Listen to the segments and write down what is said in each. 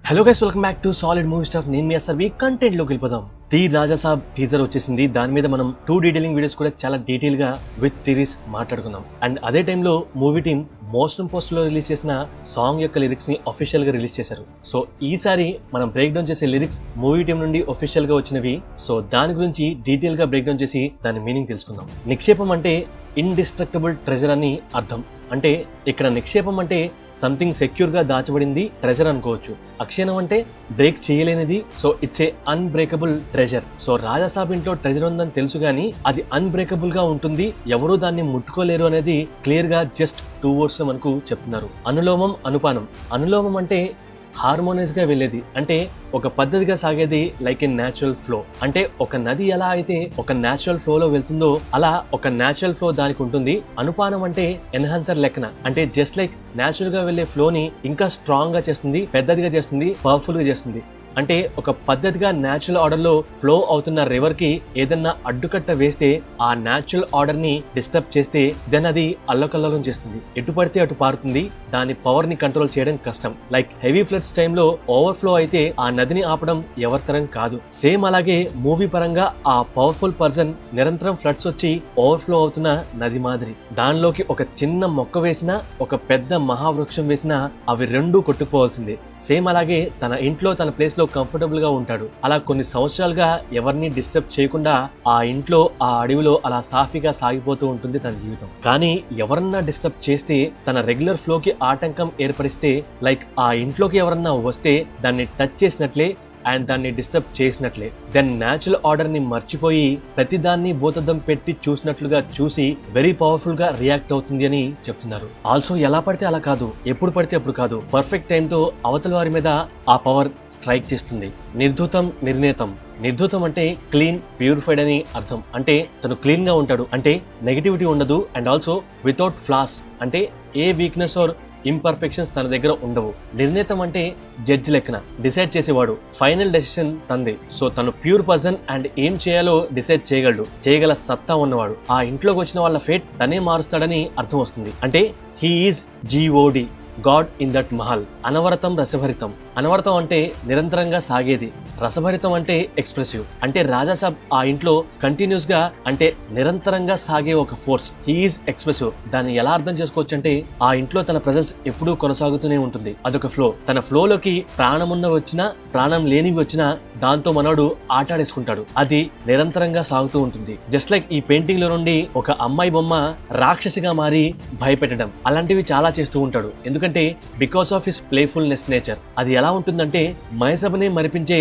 Hello guys, welcome back to solid movie stuff. నేను మీ అసర్వి content లోకి వెళ్ళిపోదాం. ది రాజా సాబ్ టీజర్ వచ్చేసింది. దాని మీద మనం 2 డీటెయిలింగ్ వీడియోస్ కూడా చాలా డీటెయిల్ గా విత్ థియరీస్ మాట్లాడుకుందాం. అండ్ అదే టైంలో మూవీ టీమ్ మోషన్ పోస్ట్ లో రిలీజ్ చేసిన సాంగ్ యొక్క లిరిక్స్ ని అఫీషియల్ గా రిలీజ్ చేశారు. సో ఈసారి మనం బ్రేక్ డౌన్ చేసే లిరిక్స్ మూవీ టీం నుండి అఫీషియల్ గా వచ్చినవి. సో దాని గురించి డీటెయిల్ గా బ్రేక్ డౌన్ చేసి దాని మీనింగ్ తెలుసుకుందాం. నిక్షేపం అంటే ఇండిస్ట్రక్టబుల్ ట్రెజర్ అని అర్థం. అంటే ఇక్కడ నిక్షేపం అంటే సంథింగ్ సెక్యూర్ గా దాచబడింది ట్రెజర్ అనుకోవచ్చు. అక్షయనం అంటే బ్రేక్ చేయలేనిది. So it's a unbreakable treasure. So Raja Saab ఇంట్లో ట్రెజర్ ఉందని తెలుసు గానీ అది అన్బ్రేకబుల్ గా ఉంటుంది, ఎవరూ దాన్ని ముట్టుకోలేరు అనేది క్లియర్ గా జస్ట్ 2 words లో మనకు చెప్తున్నారు. అనులోమం అనుపానం. అనులోమం అంటే హార్మోనియస్ గా వెళ్ళేది, అంటే ఒక పద్ధతిగా సాగేది, లైక్ ఏ న్యాచురల్ ఫ్లో. అంటే ఒక నది ఎలా అయితే ఒక న్యాచురల్ ఫ్లో లో వెళ్తుందో అలా ఒక న్యాచురల్ ఫ్లో దానికి ఉంటుంది. అనుపానం అంటే ఎన్హాన్సర్ లెక్కన, అంటే జస్ట్ లైక్ న్యాచురల్ గా వెళ్లే ఫ్లో ని ఇంకా స్ట్రాంగ్ గా చేస్తుంది, పెద్దదిగా చేస్తుంది, పవర్ఫుల్ గా చేస్తుంది. అంటే ఒక పద్ధతిగా న్యాచురల్ ఆర్డర్ లో ఫ్లో అవుతున్న రివర్ కి ఏదన్నా అడ్డుకట్ట వేస్తే ఆ న్యాచురల్ ఆర్డర్ ని డిస్టర్బ్ చేస్తే దెన్ అది అల్లకల్లోలం చేస్తుంది, ఎటు పడితే అటు పారుతుంది. దాని పవర్ ని కంట్రోల్ చేయడం కష్టం. లైక్ హెవీ ఫ్లడ్స్ టైంలో ఓవర్ఫ్లో అయితే ఆ నదిని ఆపడం ఎవరితరం కాదు. సేమ్ అలాగే మూవీ పరంగా ఆ పవర్ఫుల్ పర్సన్ నిరంతరం ఫ్లడ్స్ వచ్చి ఓవర్ఫ్లో అవుతున్న నది మాదిరి. దానిలోకి ఒక చిన్న మొక్క వేసినా, ఒక పెద్ద మహావృక్షం వేసినా అవి రెండూ కొట్టుకుపోవాల్సిందే. సేమ్ అలాగే తన ఇంట్లో తన ప్లేస్ లో కంఫర్టబుల్ గా ఉంటాడు. అలా కొన్ని సంవత్సరాలుగా ఎవరిని డిస్టర్బ్ చేయకుండా ఆ ఇంట్లో ఆ అడవిలో అలా సాఫీగా సాగిపోతూ ఉంటుంది తన జీవితం. కానీ ఎవరన్నా డిస్టర్బ్ చేస్తే, తన రెగ్యులర్ ఫ్లో కి ఆటంకం ఏర్పరిస్తే, లైక్ ఆ ఇంట్లోకి ఎవరన్నా వస్తే దాన్ని టచ్ చేసినట్లే అండ్ దాన్ని డిస్టర్బ్ చేసినట్లే. దెన్ న్యాచురల్ ఆర్డర్ ని మర్చిపోయి ప్రతిదాన్ని భూతద్దం పెట్టి చూసినట్లుగా చూసి వెరీ పవర్ఫుల్ గా రియాక్ట్ అవుతుంది అని చెప్తున్నారు. ఆల్సో ఎలా పడితే అలా కాదు, ఎప్పుడు పడితే అప్పుడు కాదు, పర్ఫెక్ట్ టైంతో అవతల వారి మీద ఆ పవర్ స్ట్రైక్ చేస్తుంది. నిర్ధూతం నిర్ణేతం. నిర్ధూతం అంటే క్లీన్, ప్యూరిఫైడ్ అని అర్థం. అంటే తను క్లీన్ గా ఉంటాడు, అంటే నెగిటివిటీ ఉండదు. అండ్ ఆల్సో వితౌట్ ఫ్లాస్, అంటే ఏ వీక్నెస్ ఆర్ ఇంపర్ఫెక్షన్స్ తన దగ్గర ఉండవు. నిర్ణేతం అంటే జడ్జి లెక్కన డిసైడ్ చేసేవాడు, ఫైనల్ డెసిషన్ తందే. సో తను ప్యూర్ పర్సన్ అండ్ ఏం చేయాలో డిసైడ్ చేయగలడు, చేయగల సత్తా ఉన్నవాడు. ఆ ఇంట్లోకి వచ్చిన వాళ్ళ ఫేట్ తనే మారుస్తాడని అర్థం వస్తుంది. అంటే he is GOD, God in that mahal. అనవరతం రసభరితం. అనవరతం అంటే నిరంతరంగా సాగేది, రసభరితం అంటే ఎక్స్ప్రెసివ్. అంటే రాజాసాబ్ ఆ ఇంట్లో కంటిన్యూస్ గా, అంటే నిరంతరంగా సాగే ఒక ఫోర్స్. He is expressive. దాన్ని ఎలా అర్థం చేసుకోవచ్చు అంటే ఆ ఇంట్లో తన ప్రెజెన్స్ ఎప్పుడూ కొనసాగుతూనే ఉంటుంది. అదొక ఫ్లో. తన ఫ్లోలోకి ప్రాణమున్నవి వచ్చినా, ప్రాణం లేనివి వచ్చినా దాంతో మనోడు ఆటాడేసుకుంటాడు. అది నిరంతరంగా సాగుతూ ఉంటుంది. జస్ట్ లైక్ ఈ పెయింటింగ్ లో నుండి ఒక అమ్మాయి బొమ్మ రాక్షసిగా మారి భయపెట్టడం, అలాంటివి చాలా చేస్తూ ఉంటాడు. ఎందుకంటే because of his playfulness nature. అది ఎలా ఉంటుందంటే మయసభనే మరిపించే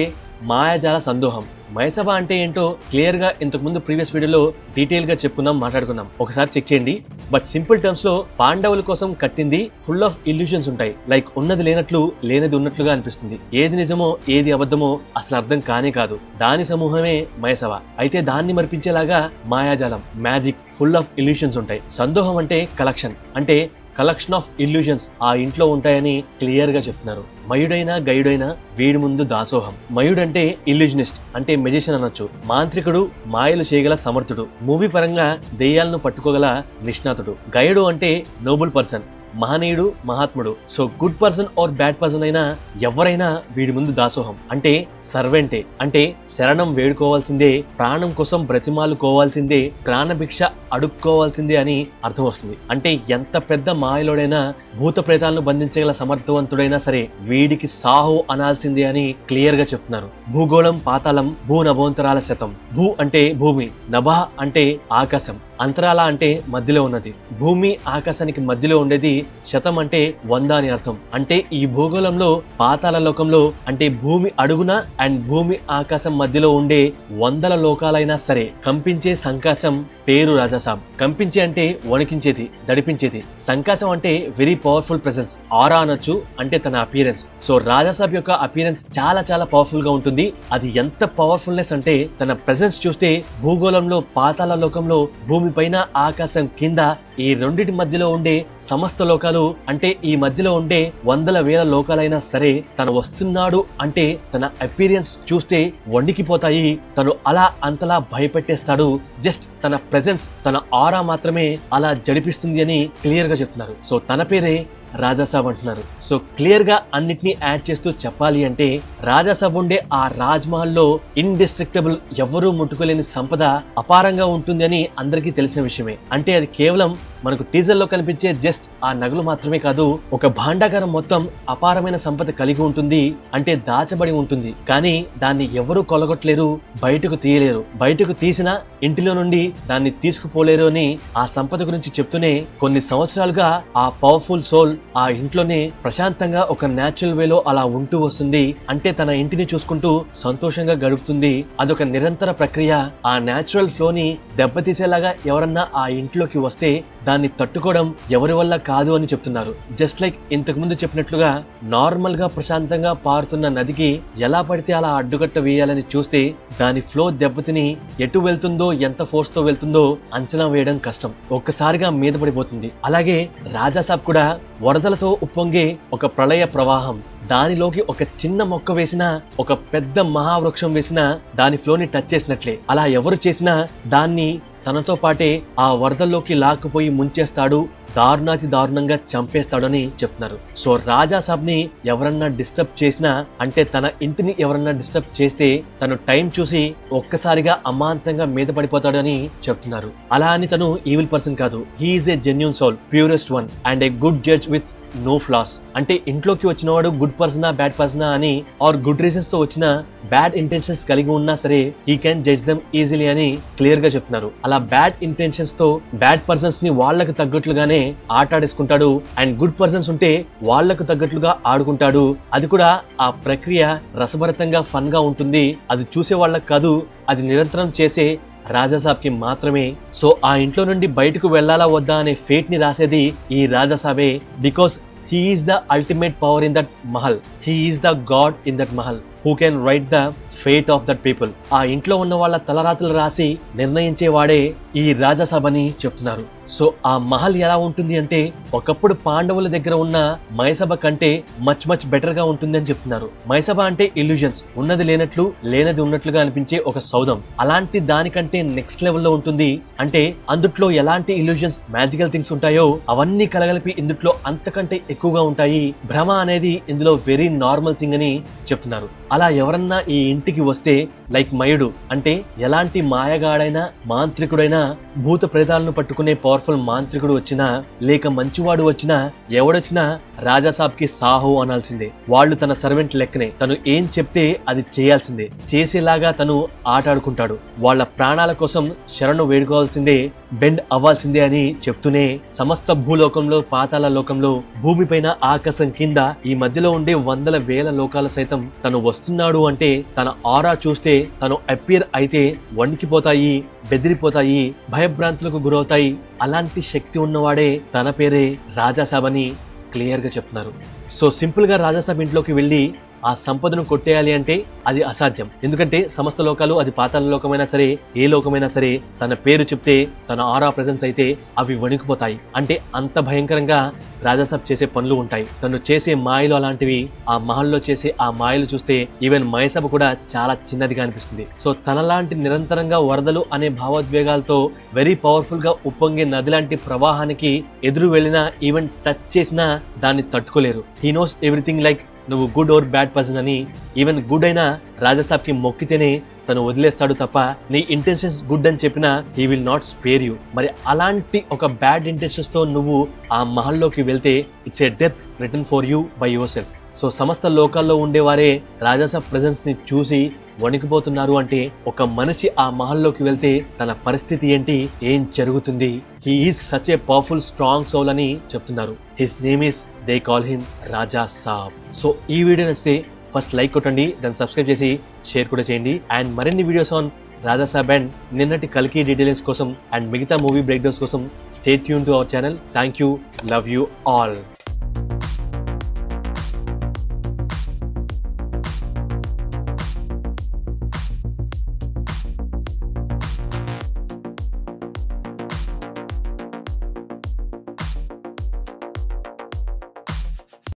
మాయాజాల సందోహం. మయసభ అంటే ఏంటో క్లియర్ గా ఇంతకు ముందు ప్రీవియస్ వీడియోలో డీటెయిల్ గా చెప్పుకున్నాం, మాట్లాడుకున్నాం, ఒకసారి చెక్ చేయండి. బట్ సింపుల్ టర్మ్స్ లో పాండవుల కోసం కట్టింది ఫుల్ ఆఫ్ ఇల్యూషన్స్ ఉంటాయి. లైక్ ఉన్నది లేనట్లు, లేనిది ఉన్నట్లుగా అనిపిస్తుంది. ఏది నిజమో ఏది అబద్ధమో అసలు అర్థం కానే కాదు. దాని సమూహమే మయసభ. అయితే దాన్ని మరిపించేలాగా మాయాజాలం, మ్యాజిక్, ఫుల్ ఆఫ్ ఇల్యూషన్స్ ఉంటాయి. సందోహం అంటే కలెక్షన్, అంటే కలెక్షన్ ఆఫ్ ఇల్యూషన్స్ ఆ ఇంట్లో ఉంటాయని క్లియర్ గా చెప్తున్నారు. మయుడైనా గైడైనా వీడి ముందు దాసోహం. మయుడంటే ఇల్యూజనిస్ట్, అంటే మెజిషియన్ అనొచ్చు. మాంత్రికుడు, మాయలు చేయగల సమర్థుడు. మూవీ పరంగా దెయ్యాలను పట్టుకోగల నిష్ణాతుడు. గైడు అంటే నోబుల్ పర్సన్, మహనీయుడు, మహాత్ముడు. So good person are bad person అయినా ఎవరైనా వీడి ముందు దాసోహం, అంటే సర్వెంటే. అంటే శరణం వేడుకోవాల్సిందే, ప్రాణం కోసం బ్రతిమాలుకోవాల్సిందే, ప్రాణభిక్ష అడుక్కోవాల్సిందే అని అర్థం వస్తుంది. అంటే ఎంత పెద్ద మాయలోడైనా, భూత ప్రేతాలను బంధించగల సమర్థవంతుడైనా సరే వీడికి సాహో అనాల్సిందే అని క్లియర్ గా చెప్తున్నారు. భూగోళం పాతాళం భూనభోంతరాల శతం. భూ అంటే భూమి, నభ అంటే ఆకాశం, అంతరాల అంటే మధ్యలో ఉన్నది. భూమి ఆకాశానికి మధ్యలో ఉండేది శతం అంటే 100 అని అర్థం. అంటే ఈ భూగోళంలో పాతాళ లోకంలో, అంటే భూమి అడుగున అండ్ భూమి ఆకాశం మధ్యలో ఉండే 100 లోకాలైనా సరే కంపించే సంకాశం పేరు రాజాసాబ్. కంపించే అంటే వణికించేది, దడిపించేది. సంకాశం అంటే వెరీ పవర్ఫుల్ ప్రెసెన్స్, ఆరా అనొచ్చు, అంటే తన అపియరెన్స్. సో రాజాసాబ్ యొక్క అపియరెన్స్ చాలా చాలా పవర్ఫుల్ గా ఉంటుంది. అది ఎంత పవర్ఫుల్నెస్ అంటే తన ప్రెసెన్స్ చూస్తే భూగోళంలో, పాతాళ లోకంలో, భూమి పైన, ఆకాశం కింద, ఈ రెండిటి మధ్యలో ఉండే సమస్త లోకాలు, అంటే ఈ మధ్యలో ఉండే 100,000 లోకాలైనా సరే తను వస్తున్నాడు అంటే తన అపీరియన్స్ చూస్తే వణికిపోతాయి. తను అలా అంతలా భయపెట్టేస్తాడు. జస్ట్ తన ప్రెజెన్స్, తన ఆరా మాత్రమే అలా జడిపిస్తుంది అని క్లియర్ గా చెప్తున్నారు. సో తన పేరే రాజాసాబ్ అంటున్నారు. సో క్లియర్ గా అన్నిటినీ యాడ్ చేస్తూ చెప్పాలి అంటే రాజాసాబ్ ఉండే ఆ రాజ్ మహల్ లో ఇండిస్ట్రక్టబుల్ ఎవరూ ముట్టుకోలేని సంపద అపారంగా ఉంటుంది అని అందరికీ తెలిసిన విషయమే. అంటే అది కేవలం మనకు టీజర్ లో కనిపించే జస్ట్ ఆ నగలు మాత్రమే కాదు, ఒక భాండాగారం మొత్తం అపారమైన సంపద కలిగి ఉంటుంది, అంటే దాచబడి ఉంటుంది. కానీ దాన్ని ఎవరు కొలగొట్టలేరు, బయటకు తీయలేరు. బయటకు తీసిన ఇంటిలో నుండి దాన్ని తీసుకుపోలేరు అని ఆ సంపద గురించి చెప్తూనే కొన్ని సంవత్సరాలుగా ఆ పవర్ఫుల్ సోల్ ఆ ఇంట్లోనే ప్రశాంతంగా ఒక న్యాచురల్ వేలో అలా ఉంటూ వస్తుంది. అంటే తన ఇంటిని చూసుకుంటూ సంతోషంగా గడుపుతుంది. అదొక నిరంతర ప్రక్రియ. ఆ న్యాచురల్ ఫ్లోని దెబ్బతీసేలాగా ఎవరన్నా ఆ ఇంట్లోకి వస్తే దాన్ని తట్టుకోవడం ఎవరి వల్ల కాదు అని చెప్తున్నారు. జస్ట్ లైక్ ఇంతకు ముందు చెప్పినట్లుగా నార్మల్ గా ప్రశాంతంగా పారుతున్న నదికి ఎలా పడితే అలా అడ్డుకట్ట వేయాలని చూస్తే దాని ఫ్లో దెబ్బతిని ఎటు వెళ్తుందో, ఎంత ఫోర్స్ తో వెళ్తుందో అంచనా వేయడం కష్టం. ఒక్కసారిగా మీద పడిపోతుంది. అలాగే రాజాసాబ్ కూడా వరదలతో ఉప్పొంగే ఒక ప్రళయ ప్రవాహం. దానిలోకి ఒక చిన్న మొక్క వేసినా, ఒక పెద్ద మహావృక్షం వేసినా దాని ఫ్లోని టచ్ చేసినట్లే. అలా ఎవరు చేసినా దాన్ని తనతో పాటే ఆ వరదల్లోకి లాక్కుపోయి ముంచేస్తాడు, దారుణాతి దారుణంగా చంపేస్తాడని చెప్తున్నారు. సో రాజాసాబ్ ని ఎవరన్నా డిస్టర్బ్ చేసినా, అంటే తన ఇంటిని ఎవరన్నా డిస్టర్బ్ చేస్తే తను టైం చూసి ఒక్కసారిగా అమాంతంగా మీద పడిపోతాడు అని చెప్తున్నారు. అలా అని తను ఈవిల్ పర్సన్ కాదు. He is a genuine soul, purest one and a good judge with no flaws. అంటే ఇంట్లోకి వచ్చిన వాడు గుడ్ పర్సనా బ్యాడ్ పర్సనా అని, ఆర్ గుడ్ రీజన్స్ తో వచ్చిన బ్యాడ్ ఇంటెన్షన్స్ కలిగి ఉన్నా సరే he can judge them easily అని క్లియర్ గా చెప్తున్నారు. అలా బ్యాడ్ ఇంటెన్షన్స్ తో బ్యాడ్ పర్సన్స్ ని వాళ్లకు తగ్గట్లుగానే ఆటాడేసుకుంటాడు, అండ్ గుడ్ పర్సన్స్ ఉంటే వాళ్లకు తగ్గట్లుగా ఆడుకుంటాడు. అది కూడా ఆ ప్రక్రియ రసభరితంగా ఫన్ గా ఉంటుంది. అది చూసే వాళ్ళకి కాదు, అది నిరంతరం చేసే రాజాసాబ్ కి మాత్రమే. సో ఆ ఇంట్లో నుండి బయటకు వెళ్లాలా వద్దా అనే ఫేట్ ని రాసేది ఈ రాజాసాబే. Because he is the ultimate power in that mahal. He is the god in that mahal who can write the fate of that people. ఆ ఇంట్లో ఉన్న వాళ్ళ తలరాతలు రాసి నిర్ణయించేవాడే ఈ రాజాసాబ్ అని చెప్తున్నారు. సో ఆ మహల్ ఎలా ఉంటుంది అంటే ఒకప్పుడు పాండవుల దగ్గర ఉన్న మైసభ కంటే మచ్ బెటర్ గా ఉంటుంది అని చెప్తున్నారు. మైసభ అంటే ఇల్యూజన్స్, ఉన్నది లేనట్లు లేనది ఉన్నట్లుగా అనిపించే ఒక సౌధం. అలాంటి దానికంటే నెక్స్ట్ లెవెల్లో ఉంటుంది. అంటే అందుట్లో ఎలాంటి ఇల్యూజన్స్, మ్యాజికల్ థింగ్స్ ఉంటాయో అవన్నీ కలగలిపి ఇందులో అంతకంటే ఎక్కువగా ఉంటాయి. భ్రమ అనేది ఇందులో వెరీ నార్మల్ థింగ్ అని చెప్తున్నారు. అలా ఎవరన్నా ఈ ఇంటికి వస్తే లైక్ మయుడు, అంటే ఎలాంటి మాయగాడైనా మాంత్రికుడైనా, భూత ప్రేతాలను పట్టుకునే పవర్ఫుల్ మాంత్రికుడు వచ్చినా, లేక మంచివాడు వచ్చినా, ఎవడొచ్చినా రాజాసాబ్ కి సాహో అనాల్సిందే. వాళ్ళు తన సర్వెంట్ లెక్కనే. తను ఏం చెప్తే అది చేయాల్సిందే, చేసేలాగా తను ఆటాడుకుంటాడు. వాళ్ళ ప్రాణాల కోసం శరణు వేడుకోవాల్సిందే, బెండ్ అవ్వాల్సిందే అని చెప్తూనే సమస్త భూలోకంలో, పాతాళ లోకంలో, భూమిపైన, ఆకాశం కింద, ఈ మధ్యలో ఉండే వందల వేల లోకాలు సైతం తను వస్తున్నాడు అంటే తన ఆరా చూస్తే తను అపియర్ అయితే వణికిపోతాయి, బెదిరిపోతాయి, భయభ్రాంతులకు గురవుతాయి. అలాంటి శక్తి ఉన్నవాడే తన పేరే రాజాసాబ్ అని క్లియర్ గా చెప్తున్నారు. సో సింపుల్ గా రాజాసాబ్ ఇంట్లోకి వెళ్ళి ఆ సంపదను కొట్టేయాలి అంటే అది అసాధ్యం. ఎందుకంటే సమస్త లోకాలు, అది పాతాళ లోకమైనా సరే, ఏ లోకమైనా సరే, తన పేరు చెప్తే, తన ఆరా ప్రెజెన్స్ అయితే అవి వణికిపోతాయి. అంటే అంత భయంకరంగా రాజాసాబ్ చేసే పనులు ఉంటాయి. తను చేసే మాయలు అలాంటివి. ఆ మహల్లో చేసే ఆ మాయలు చూస్తే ఈవెన్ మైసభ కూడా చాలా చిన్నదిగా అనిపిస్తుంది. సో తనలాంటి నిరంతరంగా వరదలు అనే భావోద్వేగాలతో వెరీ పవర్ఫుల్ గా ఉప్పొంగే నది లాంటి ప్రవాహానికి ఎదురు వెళ్ళినా, ఈవెన్ టచ్ చేసినా దాన్ని తట్టుకోలేరు. He knows everything. లైక్ నువ్వు గుడ్ ఆర్ బ్యాడ్ పర్సన్ అని, ఈవెన్ గుడ్ అయినా రాజాసాబ్ కి మొక్కితేనే తను వదిలేస్తాడు తప్ప, నీ ఇంటెన్షన్స్ గుడ్ అని చెప్పినా he will not spare you. మరి అలాంటి ఒక బ్యాడ్ ఇంటెన్షన్స్ తో నువ్వు ఆ మహల్లోకి వెళ్తే it's a death return for you by your self. So సమస్త లోకాల్లో ఉండేవారే రాజాసాబ్ ప్రెజెన్స్ ని చూసి వణికిపోతున్నారు అంటే ఒక మనిషి ఆ మహల్లోకి వెళ్తే తన పరిస్థితి ఏంటి, ఏం జరుగుతుంది? He is such a powerful strong soul అని చెప్తున్నారు. His name is, they call him Rajasaab. So ఈ వీడియో నచ్చితే ఫస్ట్ లైక్ కొట్టండి, దాన్ని సబ్స్క్రైబ్ చేసి షేర్ కూడా చేయండి. అండ్ మరిన్ని వీడియోస్ ఆన్ రాజాసాబ్ అండ్ నిన్నటి కల్కి డీటెయిల్స్ కోసం అండ్ మిగతా మూవీ బ్రేక్ డౌన్స్ కోసం stay tune to our channel. Thank you, love you all.